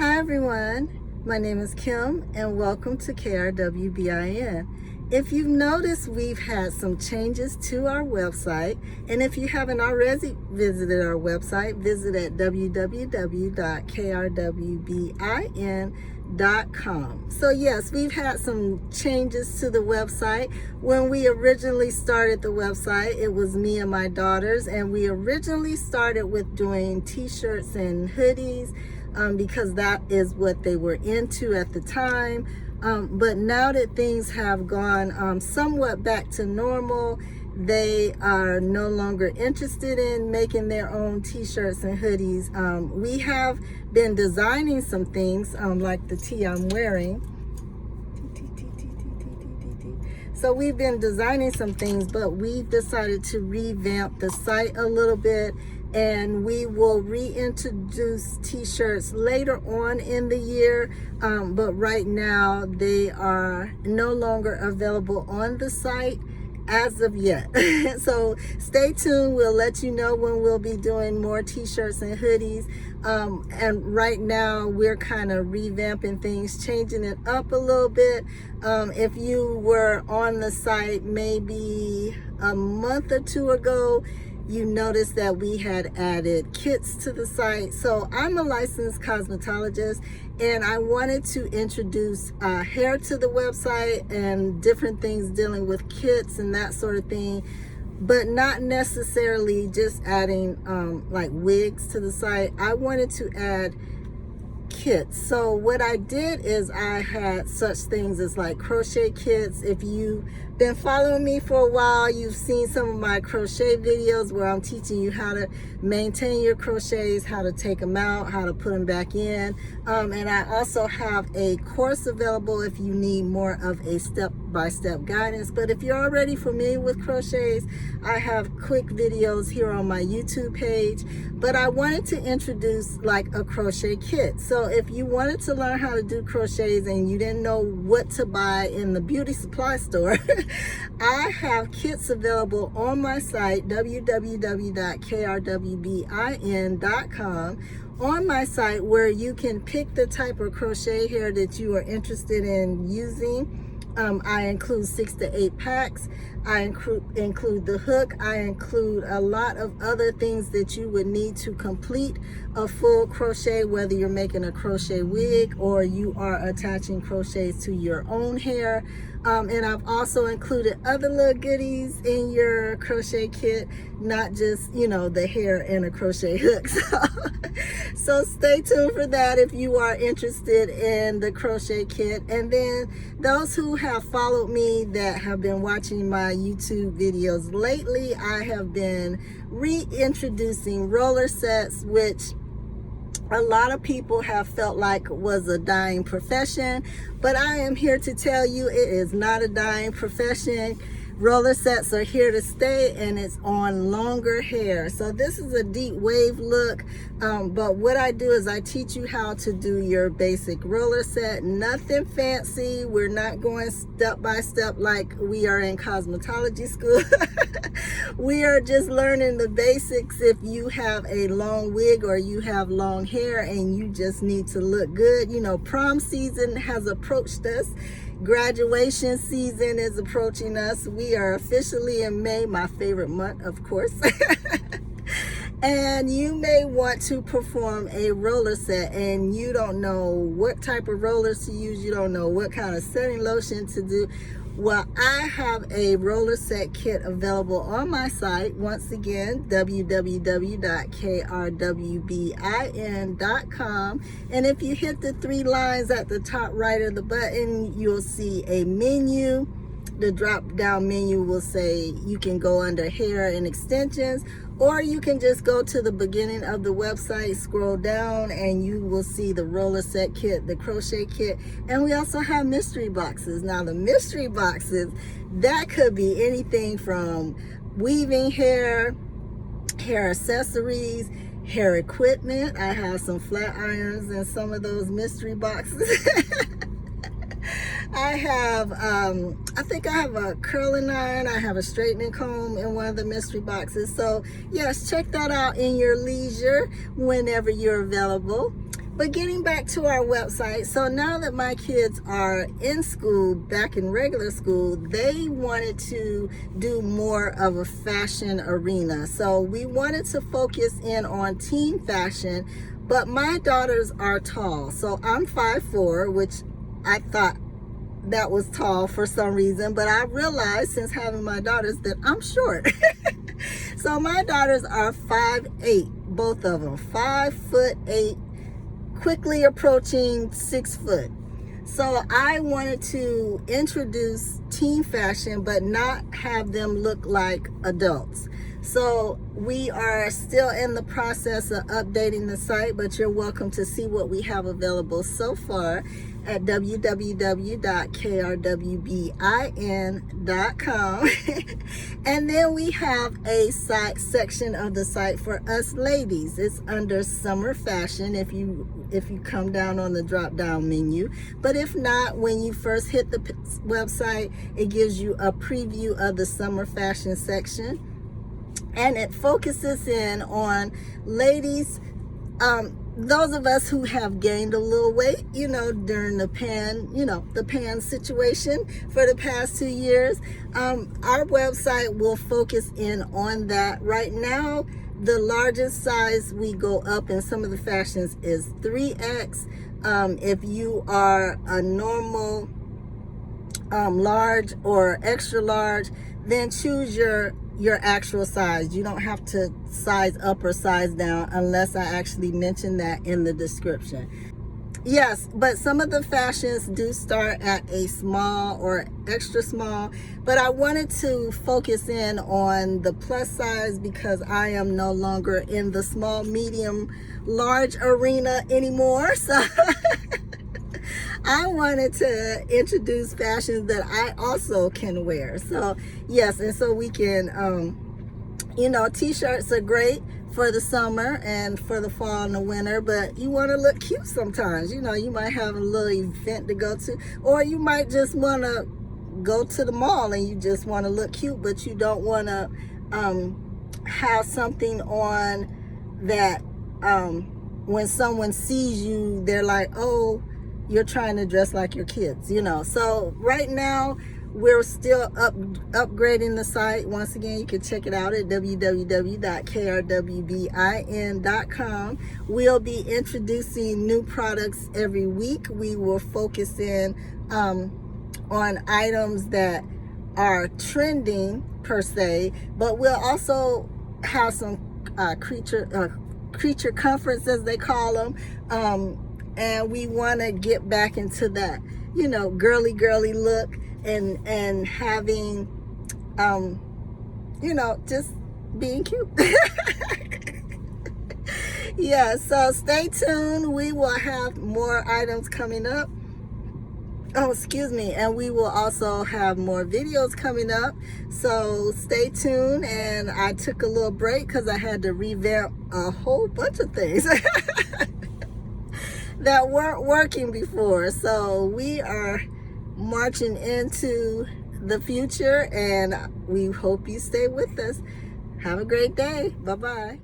Hi everyone, my name is Kim and welcome to KRWBIN. If you've noticed, we've had some changes to our website, and if you haven't already visited our website, visit at www.krwbin.com. So yes, we've had some changes to the website. When we originally started the website, it was me and my daughters, and we originally started with doing t-shirts and hoodies because that is what they were into at the time. But now that things have gone somewhat back to normal, they are no longer interested in making their own t-shirts and hoodies. We have been designing some things like the tee I'm wearing. So we've been designing some things, but we've decided to revamp the site a little bit, and we will reintroduce t-shirts later on in the year, but right now they are no longer available on the site as of yet. So stay tuned, we'll let you know when we'll be doing more t-shirts and hoodies. And right now we're kind of revamping things, changing it up a little bit. If you were on the site maybe a month or two ago, you noticed that we had added kits to the site. So I'm a licensed cosmetologist, and I wanted to introduce hair to the website and different things dealing with kits and that sort of thing, but not necessarily just adding like wigs to the site. I wanted to add kits. So what I did is I had such things as like crochet kits. If you've been following me for a while, you've seen some of my crochet videos where I'm teaching you how to maintain your crochets, how to take them out, how to put them back in. And I also have a course available if you need more of a step-by-step guidance. But if you're already familiar with crochets, I have quick videos here on my YouTube page. But I wanted to introduce like a crochet kit. So if you wanted to learn how to do crochets and you didn't know what to buy in the beauty supply store, I have kits available on my site, www.krwbin.com, on my site, where you can pick the type of crochet hair that you are interested in using. I include 6 to 8 packs. I include the hook. I include a lot of other things that you would need to complete a full crochet, whether you're making a crochet wig or you are attaching crochets to your own hair. And I've also included other little goodies in your crochet kit, not just, you know, the hair and a crochet hook. So stay tuned for that if you are interested in the crochet kit. And then those who have followed me that have been watching my YouTube videos lately, I have been reintroducing roller sets, which a lot of people have felt like was a dying profession, but I am here to tell you it is not a dying profession. Roller sets are here to stay, and it's on longer hair. So this is a deep wave look, but what I do is I teach you how to do your basic roller set. Nothing fancy. We're not going step by step like we are in cosmetology school. We are just learning the basics. If you have a long wig or you have long hair and you just need to look good, you know, prom season has approached us. Graduation season is approaching us. We are officially in May, my favorite month, of course. And you may want to perform a roller set and you don't know what type of rollers to use. You don't know what kind of setting lotion to do. Well, I have a roller set kit available on my site. Once again, www.krwbin.com. And if you hit the 3 lines at the top right of the button, you'll see a menu. The drop down menu will say you can go under hair and extensions, or you can just go to the beginning of the website, scroll down, and you will see the roller set kit, the crochet kit, and we also have mystery boxes. Now the mystery boxes, that could be anything from weaving hair, hair accessories, hair equipment. I have some flat irons in some of those mystery boxes. I have, I think I have a curling iron. I have a straightening comb in one of the mystery boxes. So yes, check that out in your leisure whenever you're available. But getting back to our website, so now that my kids are in school, back in regular school, they wanted to do more of a fashion arena. So we wanted to focus in on teen fashion, but my daughters are tall. So I'm 5'4", which I thought that was tall for some reason, but I realized since having my daughters that I'm short. So my daughters are 5'8", both of them, 5'8", quickly approaching 6 foot. So I wanted to introduce teen fashion, but not have them look like adults. So we are still in the process of updating the site, but you're welcome to see what we have available so far at www.krwbin.com. And then we have a site section of the site for us ladies. It's under summer fashion if you come down on the drop down menu. But if not, when you first hit the website, it gives you a preview of the summer fashion section. And it focuses in on ladies, those of us who have gained a little weight, during the pan situation for the past 2 years. Our website will focus in on that. Right now, the largest size we go up in some of the fashions is 3X. If you are a normal large or extra large, then choose your actual size. You don't have to size up or size down unless I actually mention that in the description. Yes, but some of the fashions do start at a small or extra small, but I wanted to focus in on the plus size because I am no longer in the small, medium, large arena anymore. So I wanted to introduce fashions that I also can wear. So yes, and so we can, t-shirts are great for the summer and for the fall and the winter, but you want to look cute sometimes. You might have a little event to go to, or you might just want to go to the mall and you just want to look cute, but you don't want to have something on that when someone sees you, they're like, oh, you're trying to dress like your kids, So right now, we're still upgrading the site. Once again, you can check it out at www.krwbin.com. We'll be introducing new products every week. We will focus in on items that are trending per se, but we'll also have some creature comforts, as they call them. And we want to get back into that, girly look and having, just being cute. Yeah, so stay tuned. We will have more items coming up. Oh, excuse me. And we will also have more videos coming up. So stay tuned. And I took a little break because I had to revamp a whole bunch of things that weren't working before. So we are marching into the future, and we hope you stay with us. Have a great day. Bye-bye.